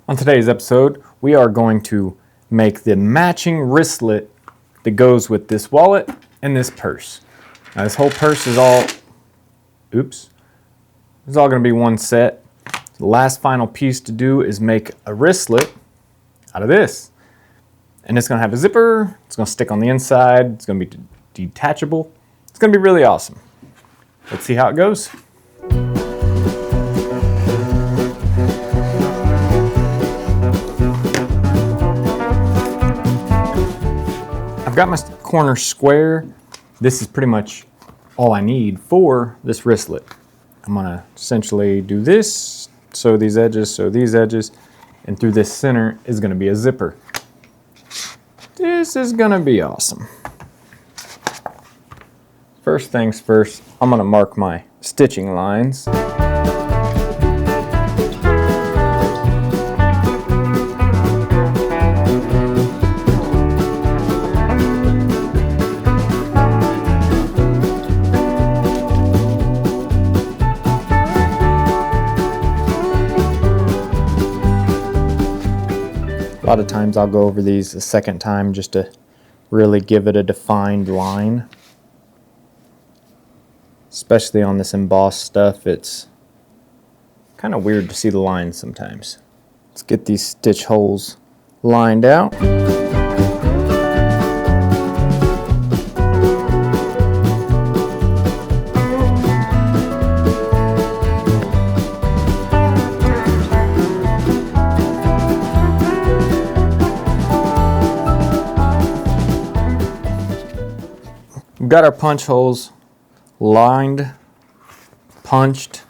On today's episode, we are going to make the matching wristlet that goes with this wallet and this purse. Now this whole purse is all, it's all going to be one set. The last final piece to do is make a wristlet out of this. And it's going to have a zipper, it's going to stick on the inside, it's going to be detachable. It's going to be really awesome. Let's see how it goes. I've got my corner square. This is pretty much all I need for this wristlet. I'm gonna essentially do this, sew these edges, and through this center is gonna be a zipper. This is gonna be awesome. First things first, I'm gonna mark my stitching lines. A lot of times I'll go over these a second time just to really give it a defined line. Especially on this embossed stuff, it's kind of weird to see the lines sometimes. Let's get these stitch holes lined out. We've got our punch holes lined, punched.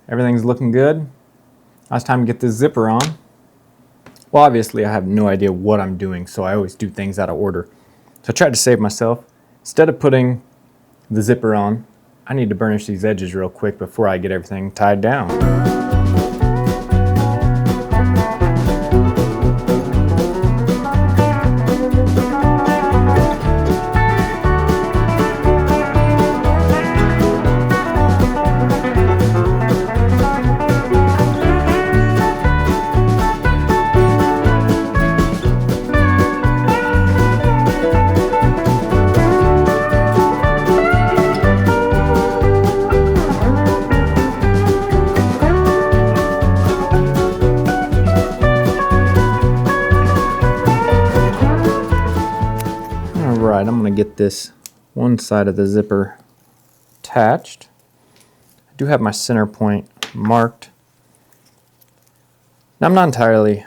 Everything's looking good. Now it's time to get this zipper on. Well, obviously I have no idea what I'm doing, so I always do things out of order. So I tried to save myself. Instead of putting the zipper on, I need to burnish these edges real quick before I get everything tied down. Alright, I'm going to get this one side of the zipper attached. I do have my center point marked. Now I'm not entirely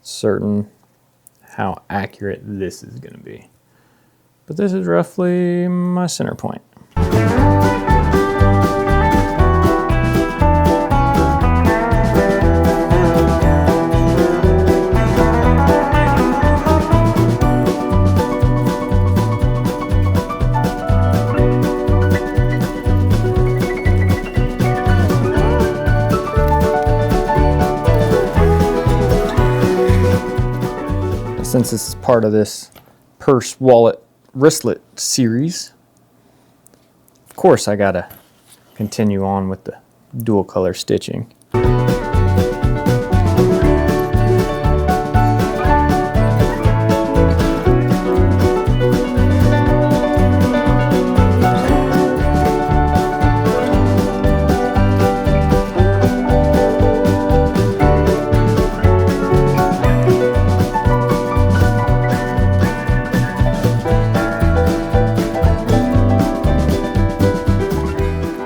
certain how accurate this is going to be, but this is roughly my center point. Since this is part of this purse, wallet, wristlet series, of course I gotta continue on with the dual color stitching.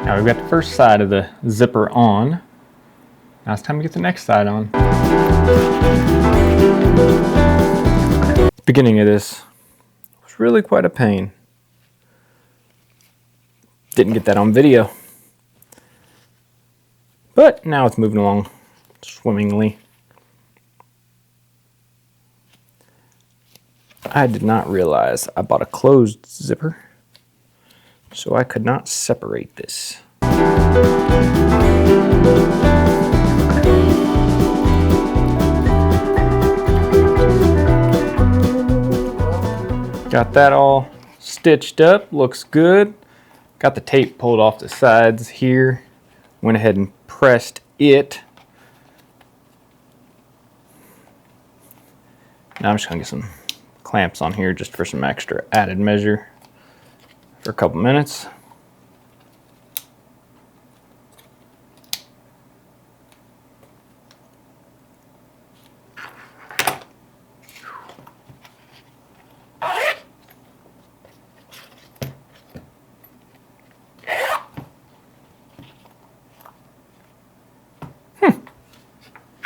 Now we've got the first side of the zipper on. Now it's time to get the next side on. The beginning of this was really quite a pain. Didn't get that on video. But now it's moving along swimmingly. I did not realize I bought a closed zipper, so I could not separate this. Got that all stitched up, looks good. Got the tape pulled off the sides here. Went ahead and pressed it Now I'm just gonna get some clamps on here just for some extra added measure for a couple minutes.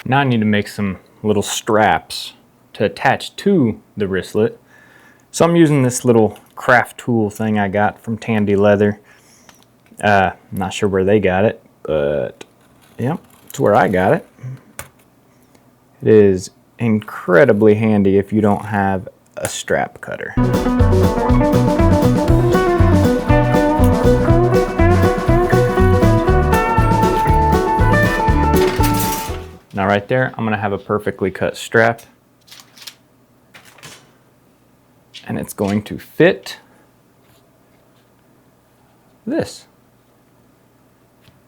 Now I need to make some little straps to attach to the wristlet. So I'm using this little craft tool thing I got from Tandy Leather. Not sure where they got it, but yeah, it's where I got it. It is incredibly handy if you don't have a strap cutter. Now right there, I'm gonna have a perfectly cut strap. And it's going to fit this.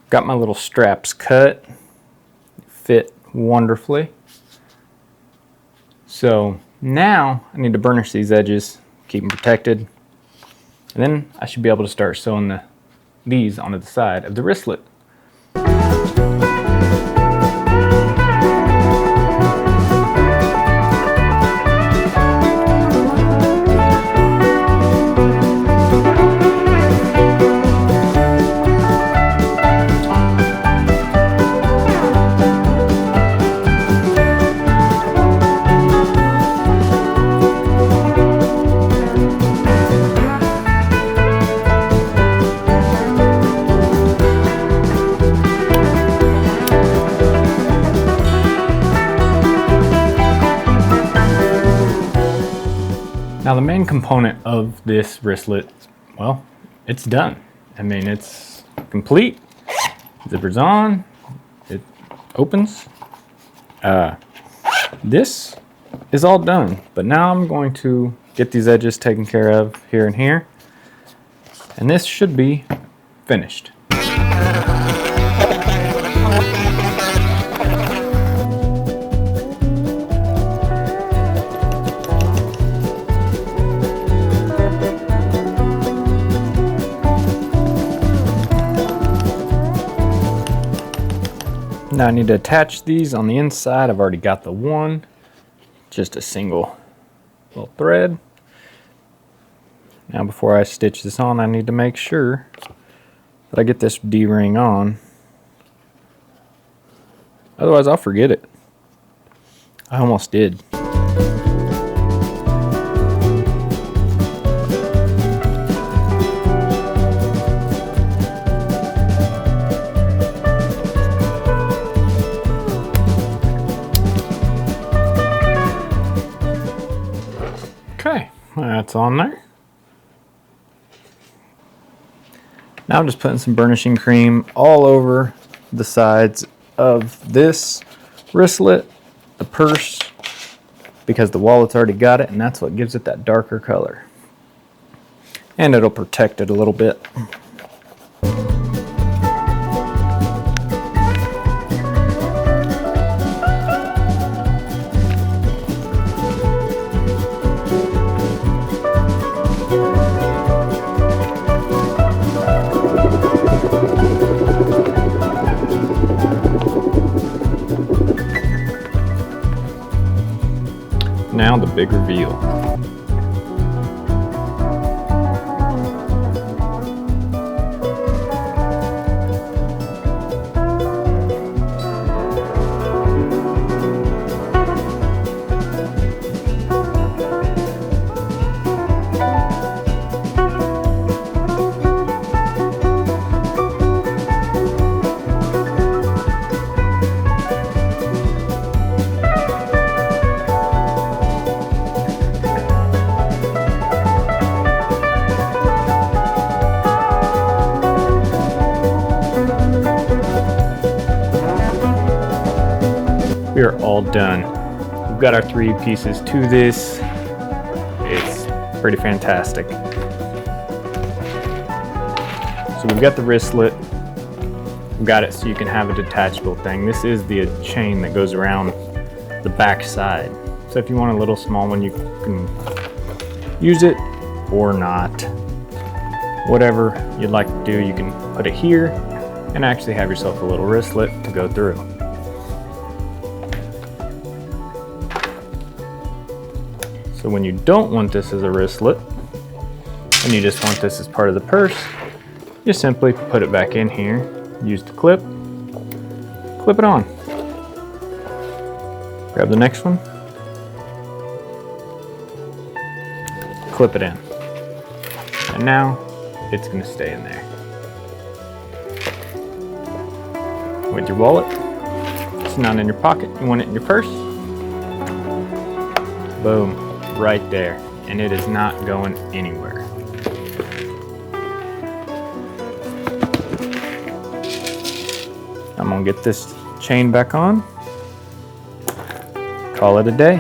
Got my little straps cut, fit wonderfully. So now I need to burnish these edges, keep them protected. And then I should be able to start sewing these onto the side of the wristlet. Now the main component of this wristlet, well, it's done. I mean, it's complete. Zipper's on, it opens. This is all done, but now I'm going to get these edges taken care of here and here, and this should be finished. Now I need to attach these on the inside. I've already got the one, just a single little thread. Now before I stitch this on, I need to make sure that I get this D-ring on. Otherwise I'll forget it. I almost did. Okay, that's on there. Now I'm just putting some burnishing cream all over the sides of this wristlet, the purse, because the wallet's already got it, and that's what gives it that darker color. And it'll protect it a little bit. Now the big reveal. We are all done. We've got our 3 pieces to this. It's pretty fantastic. So we've got the wristlet. We've got it so you can have a detachable thing. This is the chain that goes around the back side. So if you want a little small one, you can use it or not. Whatever you'd like to do, you can put it here and actually have yourself a little wristlet to go through. So when you don't want this as a wristlet, and you just want this as part of the purse, you simply put it back in here, use the clip it on. Grab the next one, clip it in. And now it's gonna stay in there. With your wallet, it's not in your pocket, you want it in your purse. Boom, right there. And it is not going anywhere. I'm gonna get this chain back on, call it a day.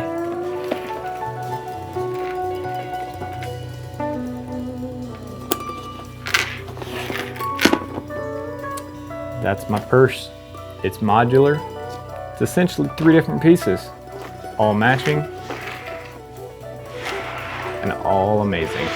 That's my purse. It's modular. It's essentially 3 different pieces, all matching and all amazing.